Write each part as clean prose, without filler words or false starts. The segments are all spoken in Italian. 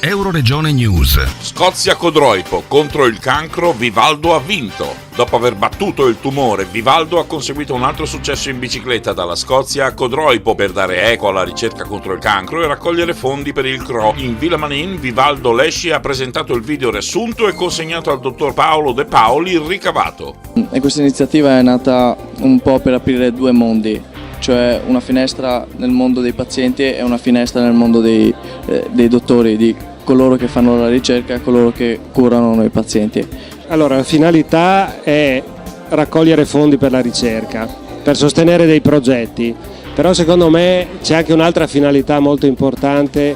Euroregione News. Scozia-Codroipo, contro il cancro Vivaldo ha vinto. Dopo aver battuto il tumore, Vivaldo ha conseguito un altro successo in bicicletta dalla Scozia a Codroipo per dare eco alla ricerca contro il cancro e raccogliere fondi per il CRO. In Villa Manin, Vivaldo Lesci ha presentato il video riassunto e consegnato al dottor Paolo De Paoli il ricavato. E questa iniziativa è nata un po' per aprire due mondi, cioè una finestra nel mondo dei pazienti e una finestra nel mondo dei dottori, di coloro che fanno la ricerca e coloro che curano noi pazienti. Allora, la finalità è raccogliere fondi per la ricerca, per sostenere dei progetti, però secondo me c'è anche un'altra finalità molto importante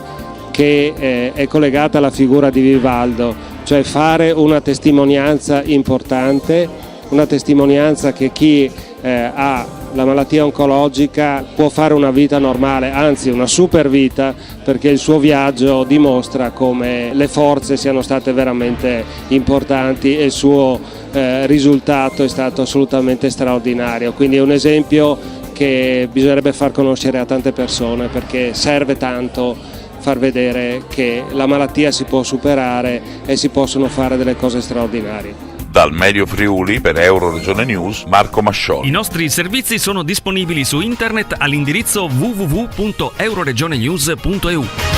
che è collegata alla figura di Vivaldo, cioè fare una testimonianza importante, una testimonianza che chi ha la malattia oncologica può fare una vita normale, anzi una super vita, perché il suo viaggio dimostra come le forze siano state veramente importanti e il suo risultato è stato assolutamente straordinario. Quindi è un esempio che bisognerebbe far conoscere a tante persone, perché serve tanto far vedere che la malattia si può superare e si possono fare delle cose straordinarie. Dal Medio Friuli per Euroregione News, Marco Mascioli. I nostri servizi sono disponibili su internet all'indirizzo www.euroregionenews.eu.